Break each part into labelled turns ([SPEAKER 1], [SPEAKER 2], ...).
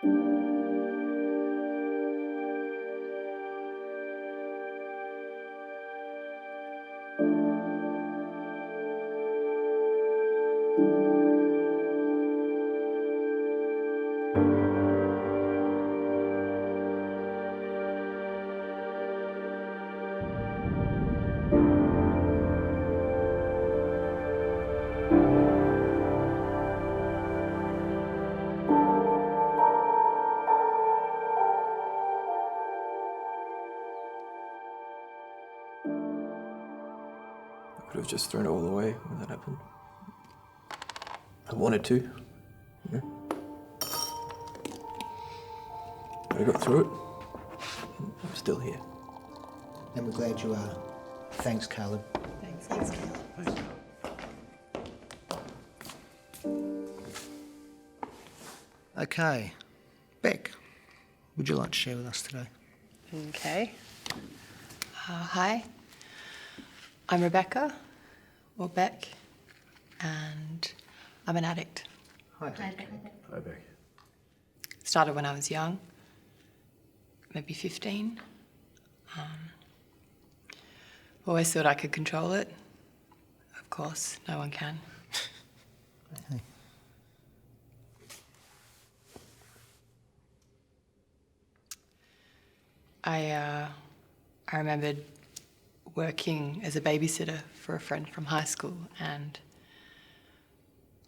[SPEAKER 1] I could have just thrown it all away when that happened. I wanted to, you know. But I got through it. And I'm still here.
[SPEAKER 2] And we're glad you are. Thanks, Caleb.
[SPEAKER 3] Thanks, Caleb.
[SPEAKER 2] Okay. Beck, would you like to share with us today?
[SPEAKER 3] Okay. Hi. I'm Rebecca, or Beck, and I'm an addict.
[SPEAKER 2] Hi, Beck.
[SPEAKER 1] Hi, Beck.
[SPEAKER 3] Started when I was young, maybe 15. Always thought I could control it. Of course, no one can.
[SPEAKER 2] Hey.
[SPEAKER 3] I remembered working as a babysitter for a friend from high school, and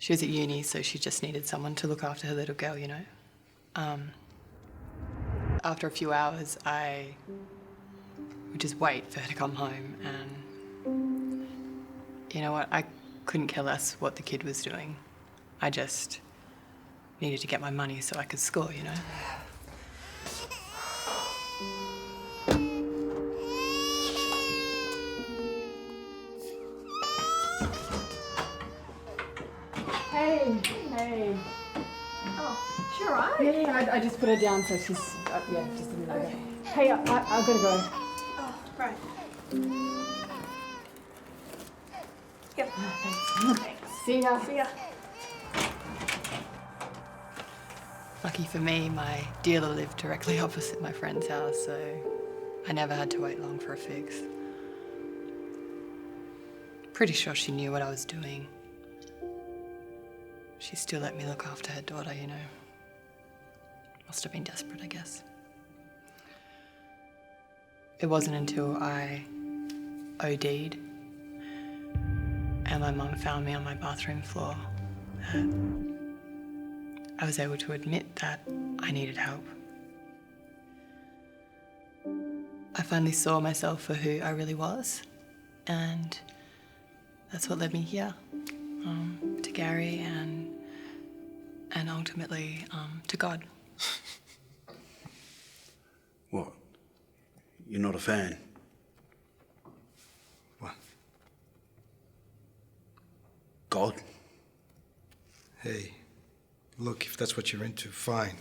[SPEAKER 3] she was at uni, so she just needed someone to look after her little girl, you know. After a few hours, I would just wait for her to come home, and you know what? I couldn't care less what the kid was doing. I just needed to get my money so I could score, you know.
[SPEAKER 4] Hey.
[SPEAKER 5] Oh, sure, right?
[SPEAKER 4] Yeah, I just put her down so she's, just a minute. Okay. Hey, I've got to go.
[SPEAKER 5] Oh, right. Yep.
[SPEAKER 4] Thanks. See ya.
[SPEAKER 5] See ya.
[SPEAKER 3] Lucky for me, my dealer lived directly opposite my friend's house, so I never had to wait long for a fix. Pretty sure she knew what I was doing. She still let me look after her daughter, you know. Must have been desperate, I guess. It wasn't until I OD'd and my mum found me on my bathroom floor that I was able to admit that I needed help. I finally saw myself for who I really was, and that's what led me here, to Gary and ultimately to God.
[SPEAKER 6] What? You're not a fan?
[SPEAKER 2] What?
[SPEAKER 6] God?
[SPEAKER 7] Hey, look, if that's what you're into, fine.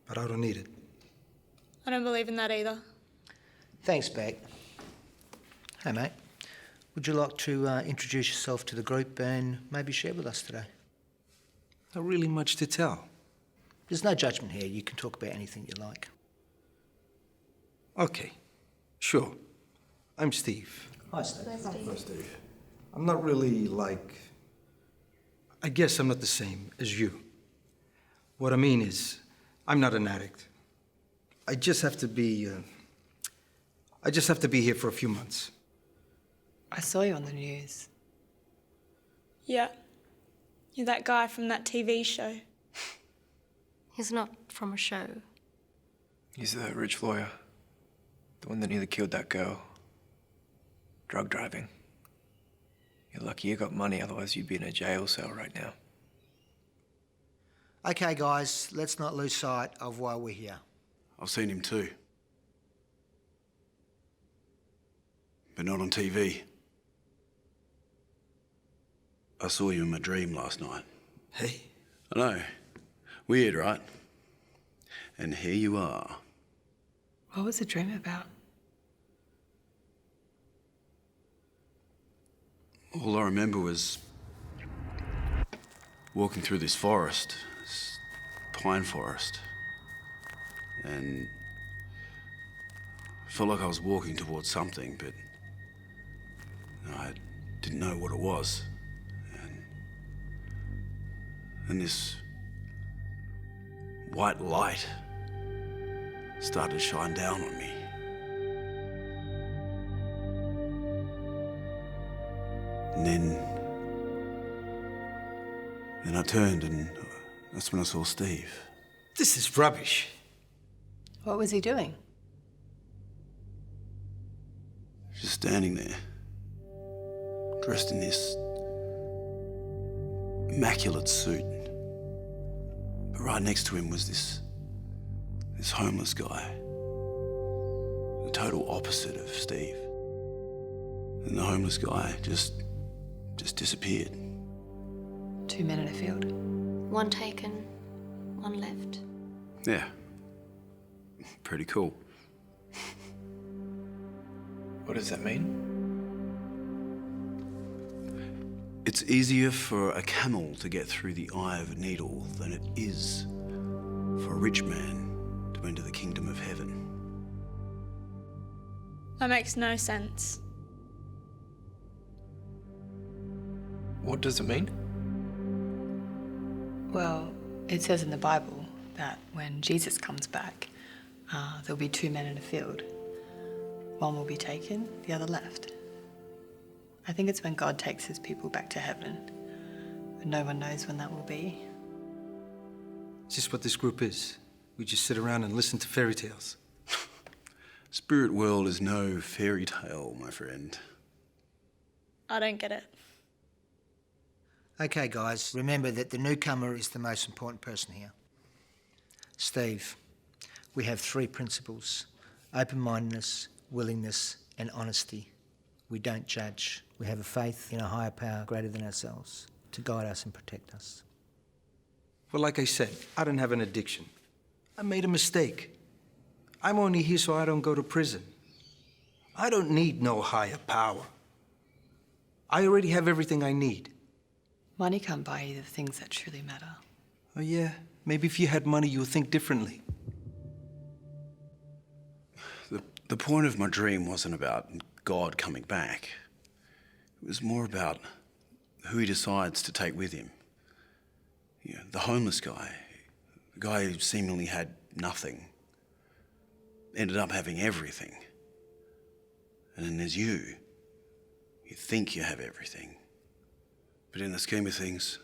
[SPEAKER 7] But I don't need it.
[SPEAKER 5] I don't believe in that either.
[SPEAKER 2] Thanks, Beck. Hey, mate. Would you like to introduce yourself to the group and maybe share with us today?
[SPEAKER 7] Not really much to tell.
[SPEAKER 2] There's no judgment here. You can talk about anything you like.
[SPEAKER 7] Okay, sure. I'm Steve.
[SPEAKER 2] Hi, Steve.
[SPEAKER 1] Hi, Steve.
[SPEAKER 7] I'm not really I guess I'm not the same as you. What I mean is, I'm not an addict. I just have to be here for a few months.
[SPEAKER 3] I saw you on the news.
[SPEAKER 5] Yeah. You're that guy from that TV show.
[SPEAKER 8] He's not from a show.
[SPEAKER 1] He's the rich lawyer. The one that nearly killed that girl. Drug driving. You're lucky you got money, otherwise you'd be in a jail cell right now.
[SPEAKER 2] Okay, guys, let's not lose sight of why we're here.
[SPEAKER 6] I've seen him too. But not on TV. I saw you in my dream last night.
[SPEAKER 7] Hey.
[SPEAKER 6] I know. Weird, right? And here you are.
[SPEAKER 3] What was the dream about?
[SPEAKER 6] All I remember was walking through this forest, pine forest. And I felt like I was walking towards something, but I didn't know what it was. And this white light started to shine down on me. And then I turned, and that's when I saw Steve.
[SPEAKER 7] This is rubbish.
[SPEAKER 3] What was he doing?
[SPEAKER 6] Just standing there, dressed in this immaculate suit. But right next to him was this homeless guy, the total opposite of Steve. And the homeless guy just disappeared.
[SPEAKER 3] 2 men in a field.
[SPEAKER 8] One taken, one left.
[SPEAKER 6] Yeah, pretty cool.
[SPEAKER 1] What does that mean?
[SPEAKER 6] It's easier for a camel to get through the eye of a needle than it is for a rich man to enter the kingdom of heaven.
[SPEAKER 5] That makes no sense.
[SPEAKER 1] What does it mean?
[SPEAKER 3] Well, it says in the Bible that when Jesus comes back, there'll be 2 men in a field. One will be taken, the other left. I think it's when God takes his people back to heaven, but no one knows when that will be.
[SPEAKER 7] Is this what this group is? We just sit around and listen to fairy tales.
[SPEAKER 6] Spirit world is no fairy tale, my friend.
[SPEAKER 5] I don't get it.
[SPEAKER 2] Okay, guys, remember that the newcomer is the most important person here. Steve, we have 3 principles: open-mindedness, willingness, and honesty. We don't judge. We have a faith in a higher power greater than ourselves to guide us and protect us.
[SPEAKER 7] Well, like I said, I don't have an addiction. I made a mistake. I'm only here so I don't go to prison. I don't need no higher power. I already have everything I need.
[SPEAKER 3] Money can't buy you the things that truly matter.
[SPEAKER 7] Oh, yeah? Maybe if you had money, you would think differently.
[SPEAKER 6] The point of my dream wasn't about God coming back. It was more about who he decides to take with him. You know, the homeless guy, the guy who seemingly had nothing, ended up having everything. And then there's you. You think you have everything. But in the scheme of things,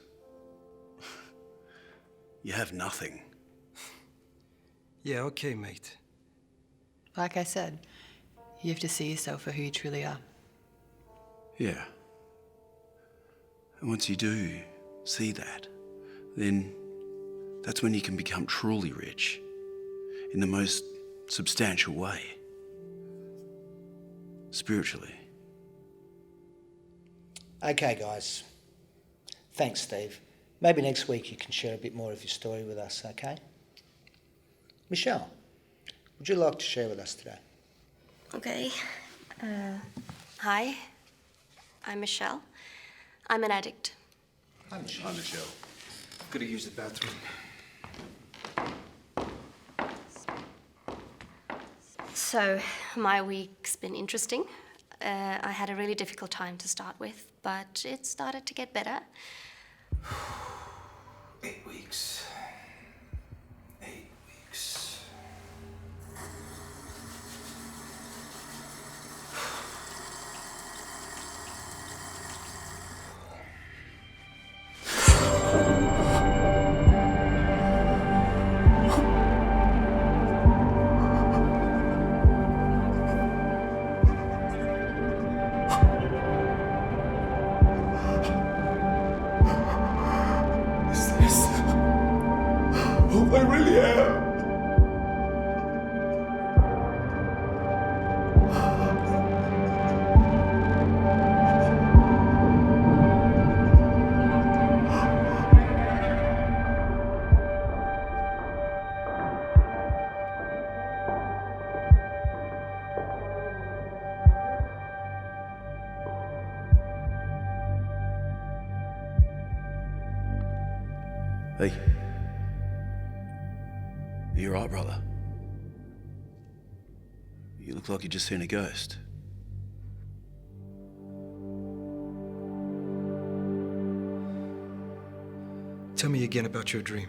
[SPEAKER 6] you have nothing.
[SPEAKER 7] Yeah, okay, mate.
[SPEAKER 3] Like I said, you have to see yourself for who you truly are.
[SPEAKER 6] Yeah. And once you do see that, then that's when you can become truly rich in the most substantial way. Spiritually.
[SPEAKER 2] Okay, guys. Thanks, Steve. Maybe next week you can share a bit more of your story with us, okay? Michelle, would you like to share with us today?
[SPEAKER 8] Okay. Hi, I'm Michelle. I'm an addict.
[SPEAKER 7] Hi, Michelle. I've got to use the bathroom.
[SPEAKER 8] So, my week's been interesting. I had a really difficult time to start with, but it started to get better.
[SPEAKER 7] 8 weeks. 8 weeks.
[SPEAKER 6] I really am. Hey. Are you all right, brother? You look like you just seen a ghost.
[SPEAKER 7] Tell me again about your dream.